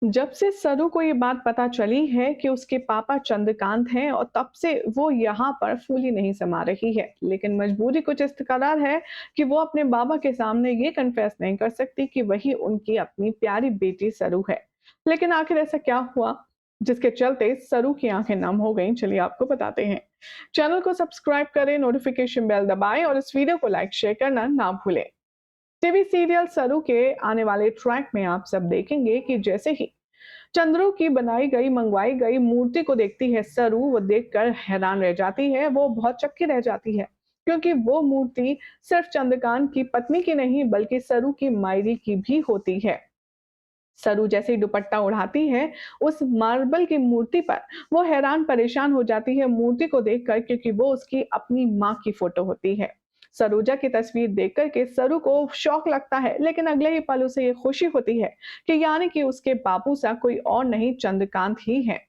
जब से सरू को ये बात पता चली है कि उसके पापा चंद्रकांत हैं और तब से वो यहाँ पर फूली नहीं समा रही है। लेकिन मजबूरी कुछ इस कदार है कि वो अपने बाबा के सामने ये कन्फेस नहीं कर सकती कि वही उनकी अपनी प्यारी बेटी सरू है। लेकिन आखिर ऐसा क्या हुआ जिसके चलते सरू की आंखें नम हो गईं? चलिए आपको बताते हैं। चैनल को सब्सक्राइब करें, नोटिफिकेशन बेल दबाएं और इस वीडियो को लाइक शेयर करना ना भूलें। टीवी सीरियल सरू के आने वाले ट्रैक में आप सब देखेंगे कि जैसे ही चंद्रों की बनाई गई मंगवाई गई मूर्ति को देखती है सरू, वो देखकर हैरान रह जाती है, वो बहुत चक्की रह जाती है। क्योंकि वो मूर्ति सिर्फ चंद्रकांत की पत्नी की नहीं बल्कि सरू की मायरी की भी होती है। सरू जैसे ही दुपट्टा उड़ाती है उस मार्बल की मूर्ति पर, वो हैरान परेशान हो जाती है मूर्ति को देखकर, क्योंकि वो उसकी अपनी माँ की फोटो होती है। सरोजा की तस्वीर देखकर के सरू को शौक लगता है, लेकिन अगले ही पल उसे ये खुशी होती है कि यानी कि उसके बापू सा कोई और नहीं चंद्रकांत ही है।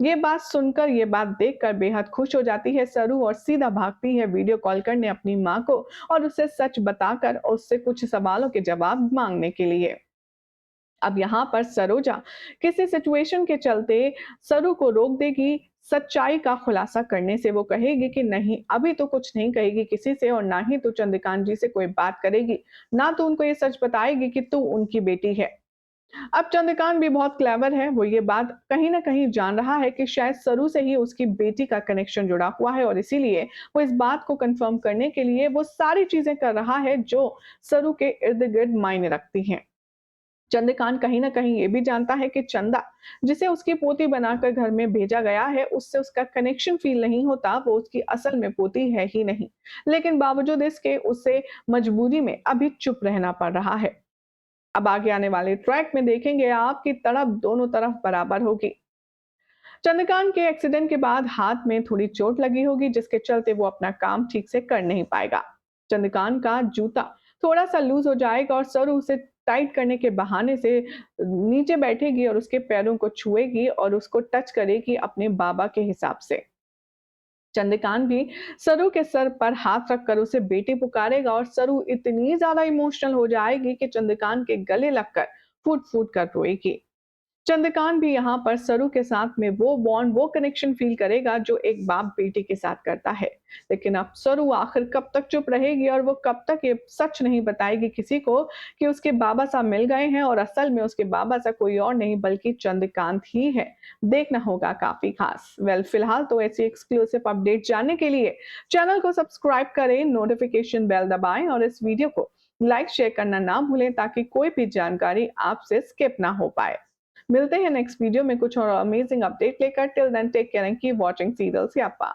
ये बात सुनकर, ये बात देखकर बेहद खुश हो जाती है सरू और सीधा भागती है वीडियो कॉल करने अपनी माँ को और उसे सच बताकर और उससे कुछ सवालों के जवाब मांगने के लिए। अब यहाँ पर सरोजा किसी सिचुएशन के चलते सरू को रोक देगी सच्चाई का खुलासा करने से। वो कहेगी कि नहीं, अभी तो कुछ नहीं कहेगी किसी से और ना ही तो चंद्रकांत जी से कोई बात करेगी, ना तो उनको ये सच बताएगी कि तू उनकी बेटी है। अब चंद्रकांत भी बहुत क्लेवर है, वो ये बात कहीं ना कहीं जान रहा है कि शायद सरू से ही उसकी बेटी का कनेक्शन जुड़ा हुआ है और इसीलिए वो इस बात को कंफर्म करने के लिए वो सारी चीजें कर रहा है जो सरू के इर्द गिर्द मायने रखती हैं। चंद्रकांत कहीं न कहीं ये भी जानता है कि चंदा, जिसे उसकी पोती बनाकर घर में भेजा गया है, उससे उसका कनेक्शन फ़ील नहीं होता, वो उसकी असल में पोती है ही नहीं। लेकिन बावजूद इसके उसे मजबूरी में अभी चुप रहना पड़ रहा है। अब आगे आने वाले ट्रैक में देखेंगे आप कि तड़प दोनों तरफ बराबर होगी। चंद्रकांत के एक्सीडेंट के बाद हाथ में थोड़ी चोट लगी होगी, जिसके चलते वो अपना काम ठीक से कर नहीं पाएगा। चंद्रकांत का जूता थोड़ा सा लूज हो जाएगा और सरू उसे टाइट करने के बहाने से नीचे बैठेगी और उसके पैरों को छुएगी और उसको टच करेगी अपने बाबा के हिसाब से। चंद्रकांत भी सरू के सर पर हाथ रखकर उसे बेटी पुकारेगा और सरू इतनी ज्यादा इमोशनल हो जाएगी कि चंद्रकांत के गले लगकर फूट फूट कर रोएगी। चंद्रकांत भी यहाँ पर सरू के साथ में वो बॉन्ड, वो कनेक्शन फील करेगा जो एक बाप बेटी के साथ करता है। लेकिन अब सरू आखिर कब तक चुप रहेगी और वो कब तक ये सच नहीं बताएगी किसी को कि उसके बाबा साहब मिल गए हैं और असल में उसके बाबा सा कोई और नहीं बल्कि चंद्रकांत ही है। देखना होगा काफी खास। फिलहाल तो ऐसी एक्सक्लूसिव अपडेट जानने के लिए चैनल को सब्सक्राइब करें, नोटिफिकेशन बेल दबाएं और इस वीडियो को लाइक शेयर करना ना भूलें ताकि कोई भी जानकारी आपसे स्किप ना हो पाए। मिलते हैं नेक्स्ट वीडियो में कुछ और अमेजिंग अपडेट लेकर। Till then take care and keep watching serial स्यापा।